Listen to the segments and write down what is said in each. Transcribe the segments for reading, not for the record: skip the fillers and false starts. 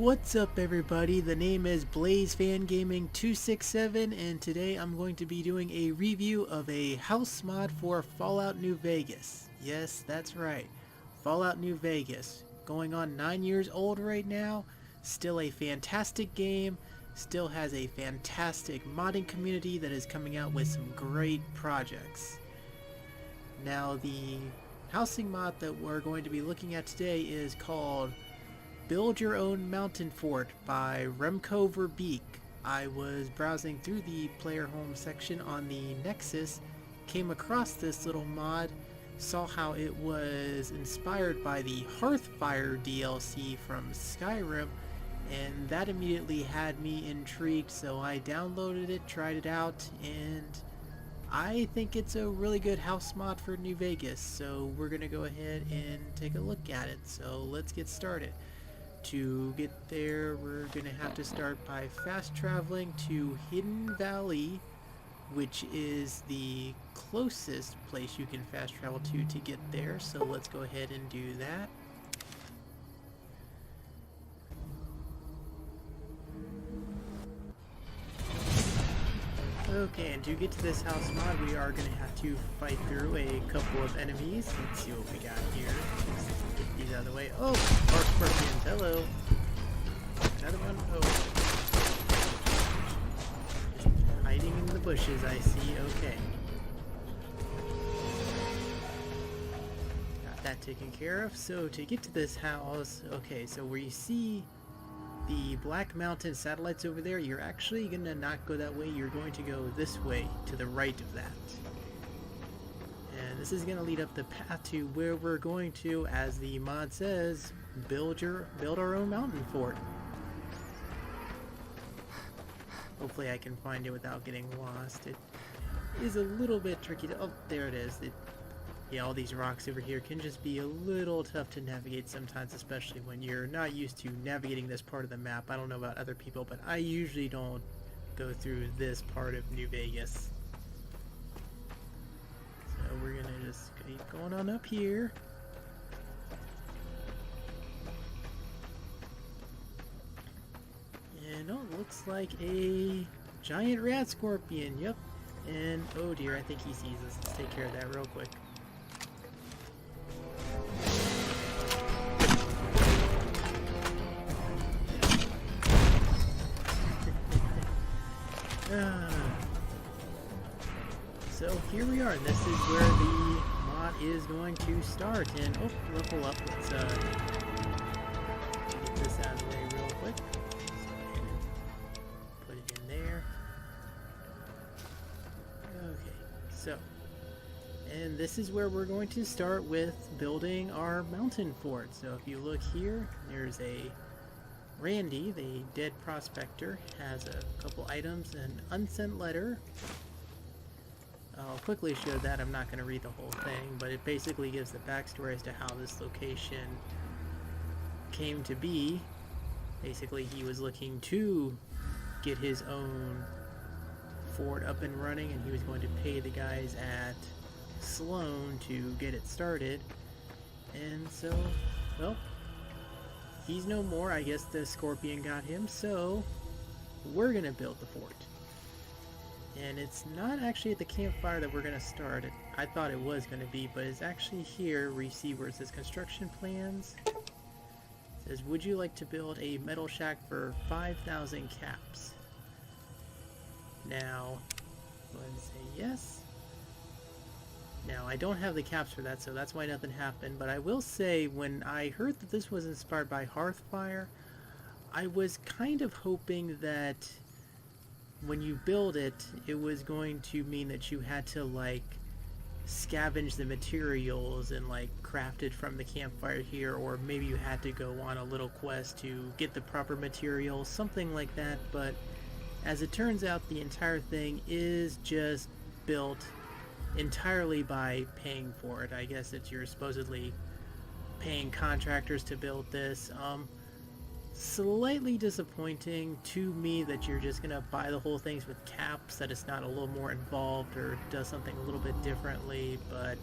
What's up everybody, the name is BlazeFanGaming267 and today I'm going to be doing a review of a house mod for Fallout New Vegas. Yes, that's right, Fallout New Vegas. Going on 9 years old right now, still a fantastic game, still has a fantastic modding community that is coming out with some great projects. Now the housing mod that we're going to be looking at today is called Build Your Own Mountain Fort by Remco Verbeek. I was browsing through the player home section on the Nexus, came across this little mod, saw how it was inspired by the Hearthfire DLC from Skyrim, and that immediately had me intrigued, so I downloaded it, tried it out, and I think it's a really good house mod for New Vegas, so we're going to go ahead and take a look at it. So let's get started. To get there, we're going to have to start by fast traveling to Hidden Valley, which is the closest place you can fast travel to get there. So let's go ahead and do that. Okay, and to get to this house mod, we are going to have to fight through a couple of enemies. Let's see what we got here. Get these out of the way. Oh, more scorpions. Hello. Another one. Oh. Just hiding in the bushes, I see. Okay. Got that taken care of. So to get to this house, okay, so where you see the Black Mountain satellites over there, you're actually going to not go that way. You're going to go this way, to the right of that. And this is going to lead up the path to where we're going to, as the mod says, build our own mountain fort. Hopefully I can find it without getting lost. It is a little bit tricky to... Oh, there it is. Yeah, all these rocks over here can just be a little tough to navigate sometimes, especially when you're not used to navigating this part of the map. I don't know about other people, but I usually don't go through this part of New Vegas. So we're gonna just keep going on up here. And oh, looks like a giant rat scorpion, yep. And oh dear, I think he sees us. Let's take care of that real quick. So here we are, and this is where the mod is going to start. And oh, level up. Let's get this out of the way real quick. Put it in there. Okay, so, and this is where we're going to start with building our mountain fort. So if you look here, there's a Randy, the dead prospector, has a couple items, an unsent letter. I'll quickly show that. I'm not going to read the whole thing, but it basically gives the backstory as to how this location came to be. Basically, he was looking to get his own fort up and running, and he was going to pay the guys at Sloan to get it started. And so, well, he's no more. I guess the scorpion got him, so we're gonna build the fort. And it's not actually at the campfire that we're gonna start. I thought it was gonna be, but it's actually here where you see where it says construction plans. It says, would you like to build a metal shack for 5,000 caps? Now, go ahead and say yes. Now, I don't have the caps for that, so that's why nothing happened, but I will say, when I heard that this was inspired by Hearthfire, I was kind of hoping that when you build it, it was going to mean that you had to, like, scavenge the materials and, like, craft it from the campfire here, or maybe you had to go on a little quest to get the proper materials, something like that, but as it turns out, the entire thing is just built entirely by paying for it. I guess that you're supposedly paying contractors to build this. Slightly disappointing to me that you're just gonna buy the whole things with caps, that it's not a little more involved or does something a little bit differently, but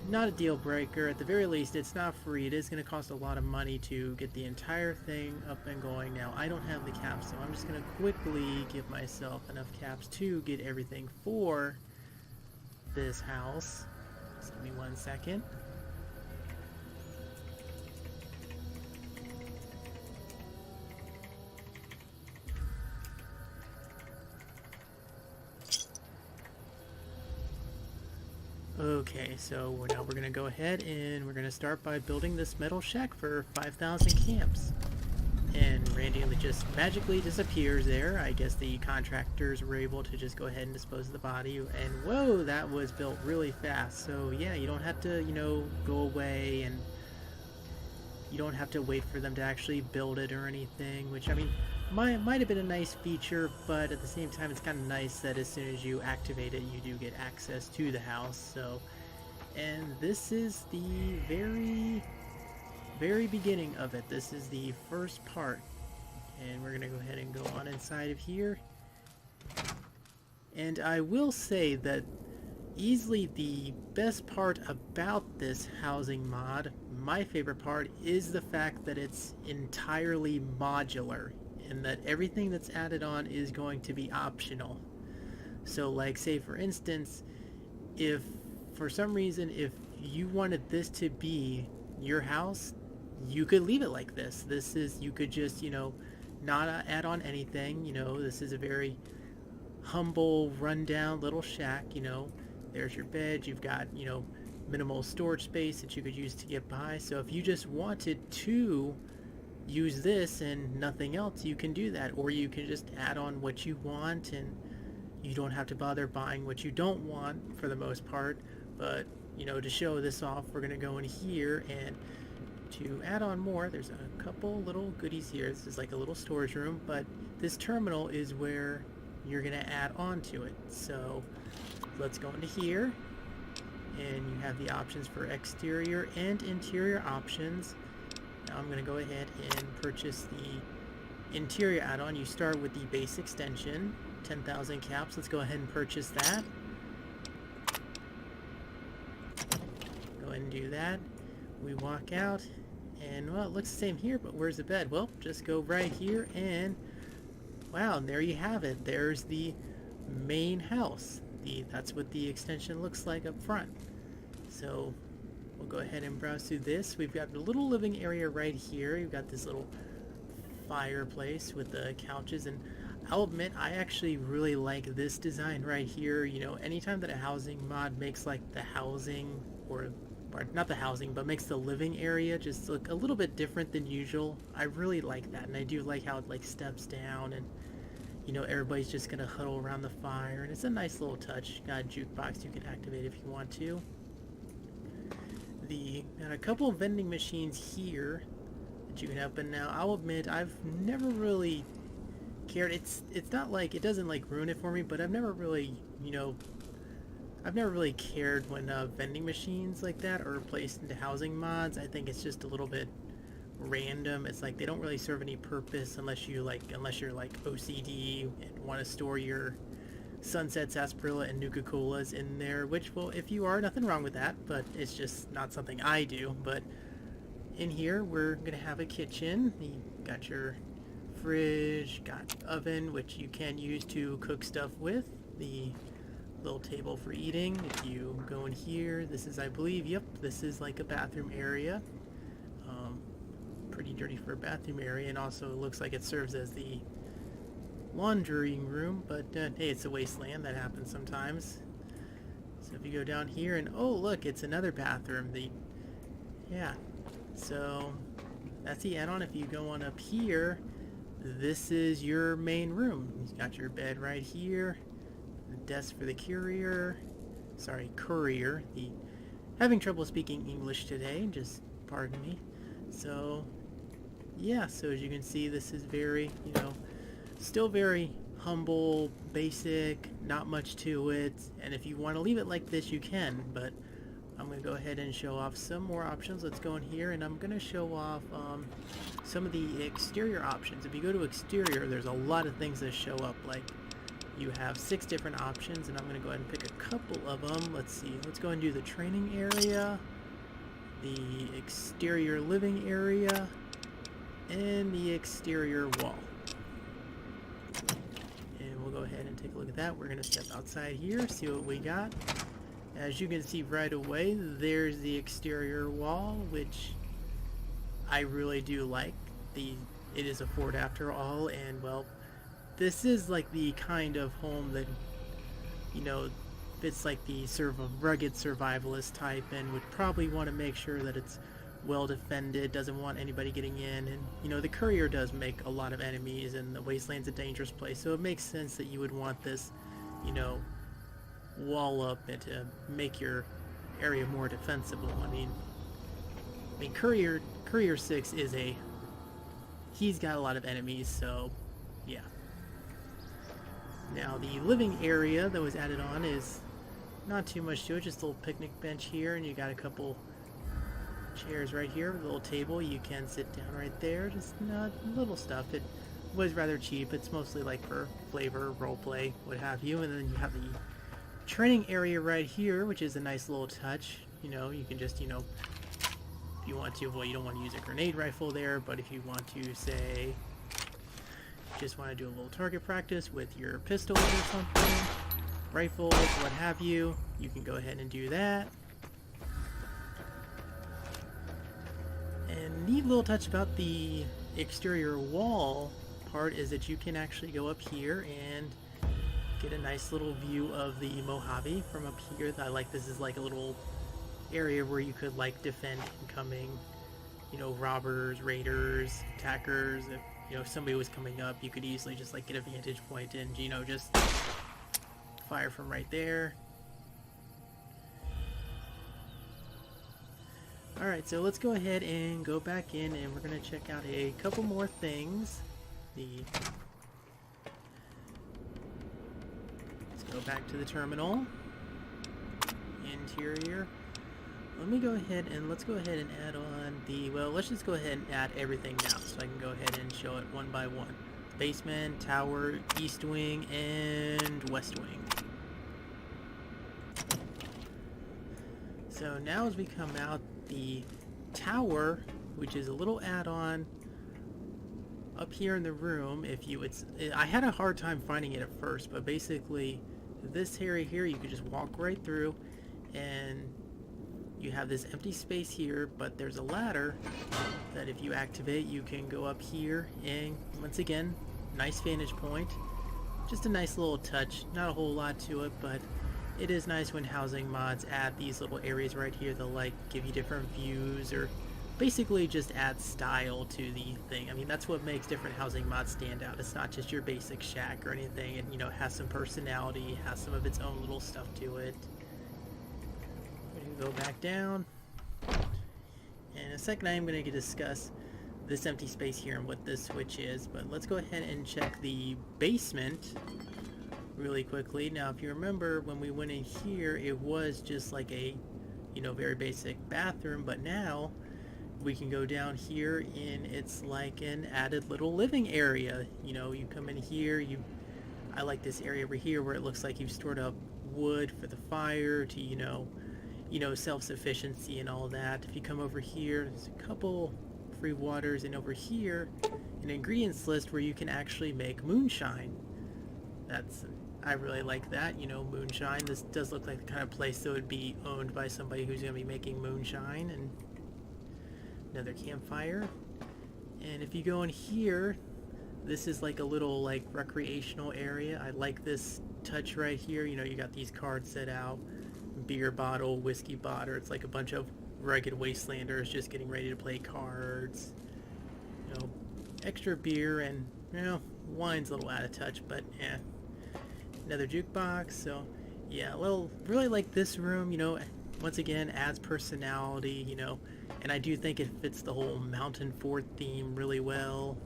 not a deal breaker. At the very least, it's not free. It is going to cost a lot of money to get the entire thing up and going. Now, I don't have the caps, so I'm just going to quickly give myself enough caps to get everything for this house. Just give me 1 second. Okay, so now we're going to go ahead and we're going to start by building this metal shack for 5,000 camps. And Randy just magically disappears there. I guess the contractors were able to just go ahead and dispose of the body. And whoa, that was built really fast. So yeah, you don't have to, go away, and you don't have to wait for them to actually build it or anything, which, I mean, might have been a nice feature, but at the same time it's kind of nice that as soon as you activate it you do get access to the house. So, and this is the very beginning of it. This is the first part, and we're gonna go ahead and go on inside of here. And I will say that easily the best part about this housing mod, my favorite part, is the fact that it's entirely modular, and that everything that's added on is going to be optional. So like, say for instance, if for some reason if you wanted this to be your house, you could leave it like this. You could just, not add on anything. This is a very humble, rundown little shack. There's your bed, you've got, minimal storage space that you could use to get by. So if you just wanted to use this and nothing else, you can do that. Or you can just add on what you want, and you don't have to bother buying what you don't want for the most part. But, to show this off, we're going to go in here, and to add on more, there's a couple little goodies here. This is like a little storage room, but this terminal is where you're going to add on to it. So let's go into here, and you have the options for exterior and interior options. Now I'm going to go ahead and purchase the interior add-on. You start with the base extension, 10,000 caps. Let's go ahead and purchase that. Go ahead and do that. We walk out, and well, it looks the same here, but where's the bed? Well, just go right here, and wow, and there you have it. There's the main house. That's what the extension looks like up front. So we'll go ahead and browse through this. We've got a little living area right here. You've got this little fireplace with the couches, and I'll admit I actually really like this design right here. Anytime that a housing mod makes like the housing, or not the housing, but makes the living area just look a little bit different than usual, I really like that. And I do like how it like steps down, and everybody's just gonna huddle around the fire, and it's a nice little touch. Got a jukebox you can activate if you want to. Got a couple of vending machines here that you can have, but now I'll admit I've never really cared. It's not like it doesn't like ruin it for me, but I've never really cared when vending machines like that are placed into housing mods. I think it's just a little bit random. It's like they don't really serve any purpose unless you're like OCD and want to store your Sunset Sarsaparilla and Nuka-Colas in there, which, well, if you are, nothing wrong with that, but it's just not something I do. But in here we're gonna have a kitchen. You got your fridge, got oven, which you can use to cook stuff with, the little table for eating. If you go in here, this is, I believe, yep, this is like a bathroom area. Pretty dirty for a bathroom area, and also it looks like it serves as the laundry room, but hey, it's a wasteland. That happens sometimes. So if you go down here, and oh look, it's another bathroom. Yeah, so that's the add-on. If you go on up here, this is your main room. You've got your bed right here, the desk for the courier. Having trouble speaking English today, just pardon me. So yeah, so as you can see, this is very, still very humble, basic, not much to it. And if you want to leave it like this, you can, but I'm going to go ahead and show off some more options. Let's go in here, and I'm going to show off some of the exterior options. If you go to exterior, there's a lot of things that show up, like You have 6 different options, and I'm going to go ahead and pick a couple of them. Let's see. Let's go and do the training area, the exterior living area, and the exterior wall. And we'll go ahead and take a look at that. We're going to step outside here, see what we got. As you can see right away, there's the exterior wall, which I really do like. It is a fort after all, and well, this is like the kind of home that, you know, fits like the sort of a rugged survivalist type, and would probably want to make sure that it's well defended, doesn't want anybody getting in. And you know, the courier does make a lot of enemies, and the wasteland's a dangerous place, so it makes sense that you would want this, you know, wall up and to make your area more defensible. I mean Courier 6 is he's got a lot of enemies, so yeah. Now the living area that was added on is not too much to it, just a little picnic bench here, and you got a couple chairs right here with a little table. You can sit down right there, just not little stuff. It was rather cheap. It's mostly like for flavor, roleplay, what have you. And then you have the training area right here, which is a nice little touch. You know, you can just, you know, if you want to, well, you don't want to use a grenade rifle there, but if you want to, say, just want to do a little target practice with your pistols or something, rifles, what have you, you can go ahead and do that. And neat little touch about the exterior wall part is that you can actually go up here and get a nice little view of the Mojave from up here. I like this is like a little area where you could like defend incoming, you know, robbers, raiders, attackers. If you know, if somebody was coming up, you could easily just like get a vantage point and, you know, just fire from right there. Alright, so let's go ahead and go back in, and we're going to check out a couple more things. Let's go back to the terminal. Interior. Let me go ahead and let's go ahead and add on the, well, let's just go ahead and add everything now so I can go ahead and show it one by one. Basement, tower, east wing, and west wing. So now as we come out, the tower, which is a little add-on up here in the room, I had a hard time finding it at first, but basically this area here you could just walk right through, and you have this empty space here, but there's a ladder that if you activate, you can go up here, and once again, nice vantage point. Just a nice little touch, not a whole lot to it, but it is nice when housing mods add these little areas right here. They'll like give you different views, or basically just add style to the thing. I mean, that's what makes different housing mods stand out. It's not just your basic shack or anything. It, you know, has some personality, has some of its own little stuff to it. Go back down. In a second, I am going to discuss this empty space here and what this switch is, but let's go ahead and check the basement really quickly. Now, if you remember, when we went in here, it was just like a, you know, very basic bathroom, but now we can go down here and it's like an added little living area. You know, you come in here, I like this area over here where it looks like you've stored up wood for the fire to, you know, self-sufficiency and all that. If you come over here, there's a couple free waters, and over here an ingredients list where you can actually make moonshine. I really like that, you know, moonshine. This does look like the kind of place that would be owned by somebody who's going to be making moonshine. And another campfire. And if you go in here, this is like a little like recreational area. I like this touch right here. You know, you got these cards set out, beer bottle, whiskey bottle. It's like a bunch of rugged wastelanders just getting ready to play cards. You know, extra beer, and you know, wine's a little out of touch, but yeah. Another jukebox. So yeah, really like this room. You know, once again adds personality. You know, and I do think it fits the whole mountain fort theme really well.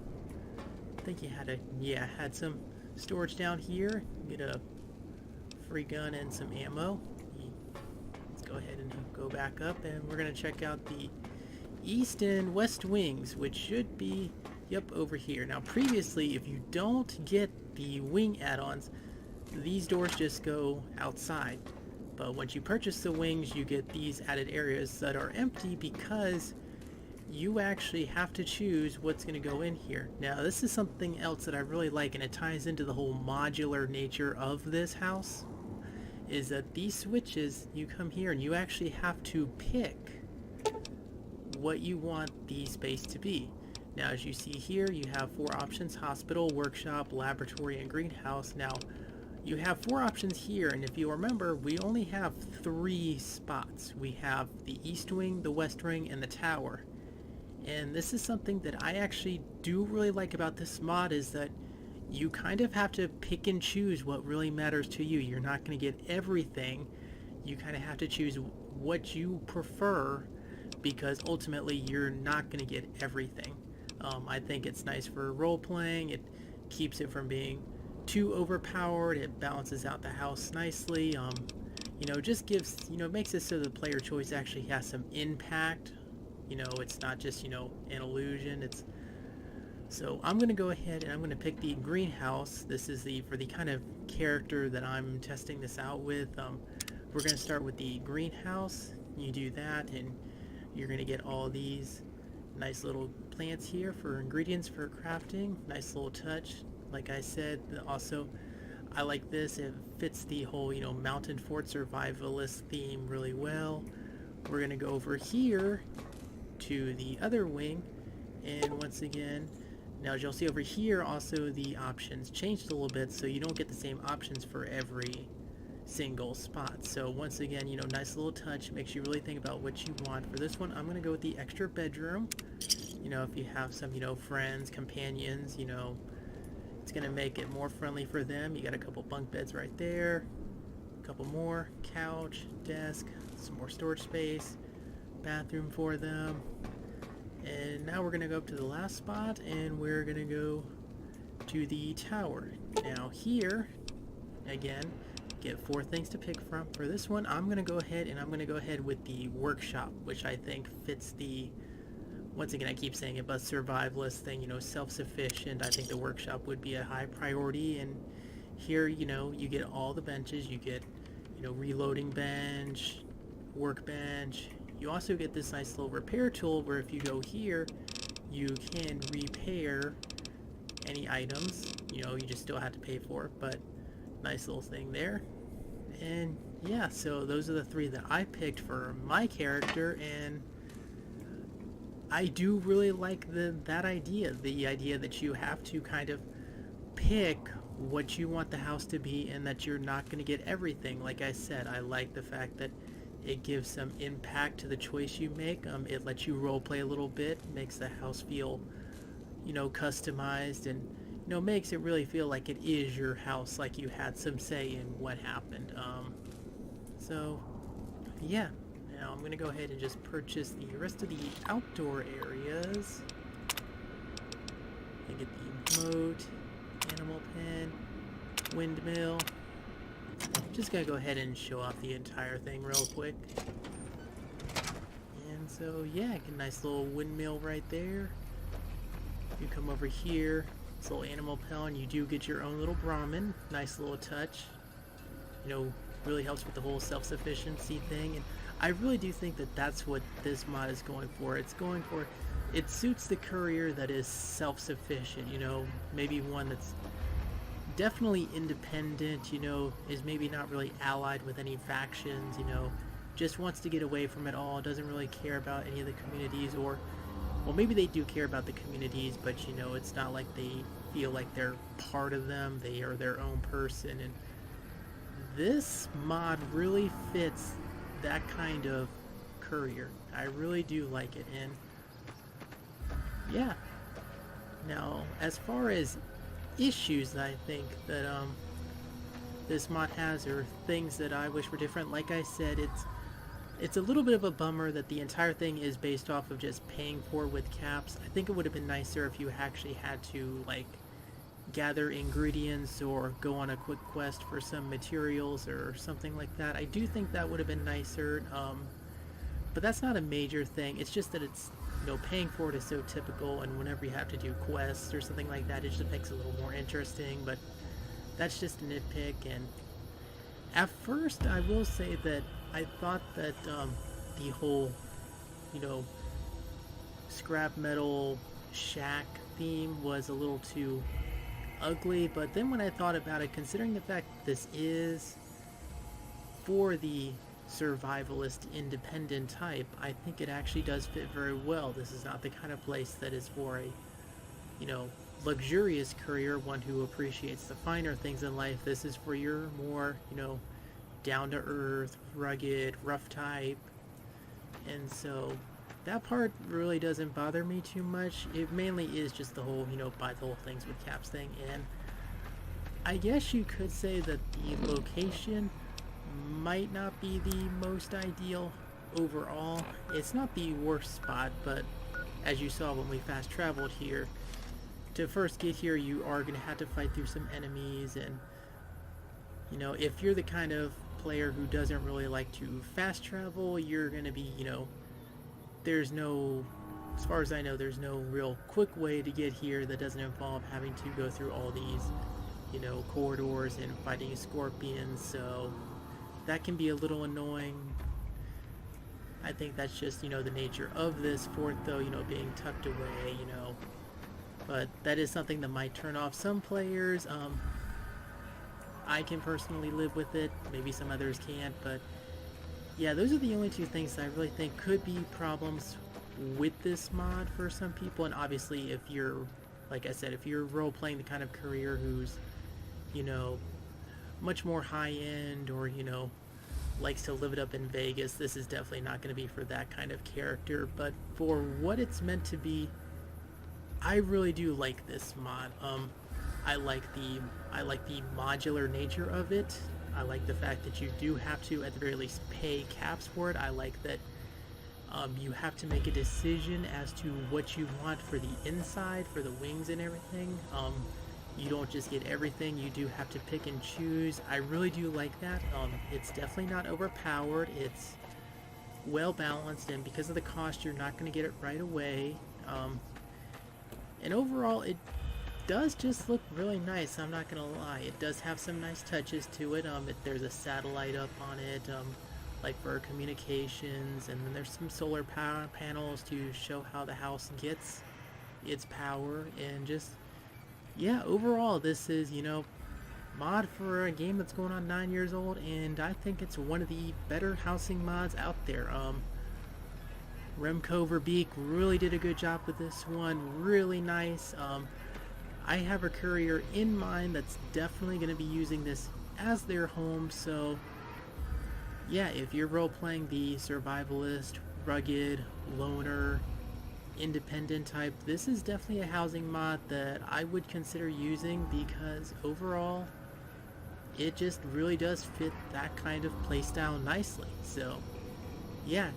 I think you had some storage down here. Get a free gun and some ammo. Let's go ahead and go back up, and we're gonna check out the east and west wings, which should be over here. Now previously, if you don't get the wing add-ons, these doors just go outside. But once you purchase the wings, you get these added areas that are empty because you actually have to choose what's going to go in here. Now, this is something else that I really like, and it ties into the whole modular nature of this house, is that these switches, you come here and you actually have to pick what you want the space to be. Now, as you see here, you have 4 options: hospital, workshop, laboratory, and greenhouse. Now, you have 4 options here, and if you remember, we only have 3 spots. We have the east wing, the west wing, and the tower. And this is something that I actually do really like about this mod, is that you kind of have to pick and choose what really matters to you. You're not going to get everything. You kind of have to choose what you prefer, because ultimately you're not going to get everything. I think it's nice for role-playing. It keeps it from being too overpowered. It balances out the house nicely. You know, just gives, you know, makes it so the player choice actually has some impact. You know, it's not just, you know, an illusion. It's so I'm gonna go ahead and I'm gonna pick the greenhouse. This is for the kind of character that I'm testing this out with. We're gonna start with the greenhouse. You do that, and you're gonna get all these nice little plants here for ingredients for crafting. Nice little touch. Like I said, also I like this. It fits the whole, you know, mountain fort survivalist theme really well. We're gonna go over here to the other wing, and once again, now as you'll see over here, also the options changed a little bit, so you don't get the same options for every single spot. So once again, you know, nice little touch, makes you really think about what you want. For this one, I'm gonna go with the extra bedroom. You know, if you have some, you know, friends, companions, you know, it's gonna make it more friendly for them. You got a couple bunk beds right there, a couple more, couch, desk, some more storage space, bathroom for them. And now we're gonna go up to the last spot, and we're gonna go to the tower. Now here, again, get 4 things to pick from. For this one, I'm gonna go ahead with the workshop, which I think fits the, once again, I keep saying it, but survivalist thing, you know, self-sufficient. I think the workshop would be a high priority. And here, you know, you get all the benches. You get, you know, reloading bench, workbench. You also get this nice little repair tool where if you go here, you can repair any items. You know, you just still have to pay for it, but nice little thing there. And yeah, so those are the 3 that I picked for my character, and I do really like that idea. The idea that you have to kind of pick what you want the house to be, and that you're not going to get everything. Like I said, I like the fact that it gives some impact to the choice you make. It lets you role play a little bit, makes the house feel, you know, customized, and, you know, makes it really feel like it is your house, like you had some say in what happened. So yeah, now I'm gonna go ahead and just purchase the rest of the outdoor areas. I get the moat, animal pen, windmill. Just gonna go ahead and show off the entire thing real quick. And so yeah, get a nice little windmill right there. You come over here, this little animal pen, you do get your own little Brahmin. Nice little touch. You know, really helps with the whole self-sufficiency thing. And I really do think that that's what this mod is going for. It suits the courier that is self-sufficient, you know, maybe one that's definitely independent, you know, is maybe not really allied with any factions, you know, just wants to get away from it all, doesn't really care about any of the communities, or, well, maybe they do care about the communities, but, you know, it's not like they feel like they're part of them, they are their own person. And this mod really fits that kind of courier. I really do like it. And yeah, now as far as issues that I think that this mod has, or things that I wish were different, like I said, it's a little bit of a bummer that the entire thing is based off of just paying for with caps. I think it would have been nicer if you actually had to, like, gather ingredients or go on a quick quest for some materials or something like that. I do think that would have been nicer, but that's not a major thing. It's just that it's, you know, paying for it is so typical, and whenever you have to do quests or something like that, it just makes it a little more interesting. But that's just a nitpick. And at first, I will say that I thought that the whole, you know, scrap metal shack theme was a little too ugly, but then when I thought about it, considering the fact this is for the survivalist independent type, I think it actually does fit very well. This is not the kind of place that is for a, you know, luxurious courier, one who appreciates the finer things in life. This is for your more, you know, down to earth, rugged, rough type. And so that part really doesn't bother me too much. It mainly is just the whole, you know, buy the whole things with caps thing. And I guess you could say that the location might not be the most ideal overall. It's not the worst spot, but as you saw when we fast traveled here, to first get here you are going to have to fight through some enemies. And you know, if you're the kind of player who doesn't really like to fast travel, you're going to be, you know, there's no, as far as I know, there's no real quick way to get here that doesn't involve having to go through all these, you know, corridors and fighting scorpions. So that can be a little annoying. I think that's just, you know, the nature of this fort, though, you know, being tucked away, you know. But that is something that might turn off some players. I can personally live with it. Maybe some others can't, but yeah, those are the only two things that I really think could be problems with this mod for some people. And obviously, if you're, like I said, if you're role-playing the kind of career who's, you know, much more high-end, or, you know, likes to live it up in Vegas, this is definitely not going to be for that kind of character. But for what it's meant to be, I really do like this mod. I like the modular nature of it. I like the fact that you do have to, at the very least, pay caps for it. I like that you have to make a decision as to what you want for the inside, for the wings and everything. You don't just get everything, you do have to pick and choose. I really do like that. It's definitely not overpowered, it's well balanced, and because of the cost, you're not going to get it right away. And overall, it does just look really nice, I'm not gonna lie. It does have some nice touches to it. There's a satellite up on it, like for communications, and then there's some solar power panels to show how the house gets its power. And just, yeah, overall this is, you know, mod for a game that's going on 9 years old, and I think it's one of the better housing mods out there. Remco Verbeek really did a good job with this one, really nice. I have a courier in mind that's definitely going to be using this as their home, so yeah, if you're role-playing the survivalist, rugged, loner, independent type, this is definitely a housing mod that I would consider using, because overall, it just really does fit that kind of playstyle nicely. So yeah,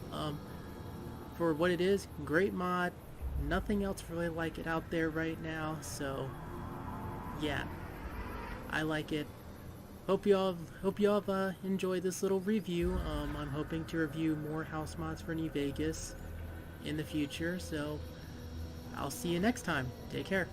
for what it is, great mod. Nothing else really like it out there right now, so yeah, I like it. Hope y'all have enjoyed this little review. I'm hoping to review more house mods for New Vegas in the future, so I'll see you next time. Take care.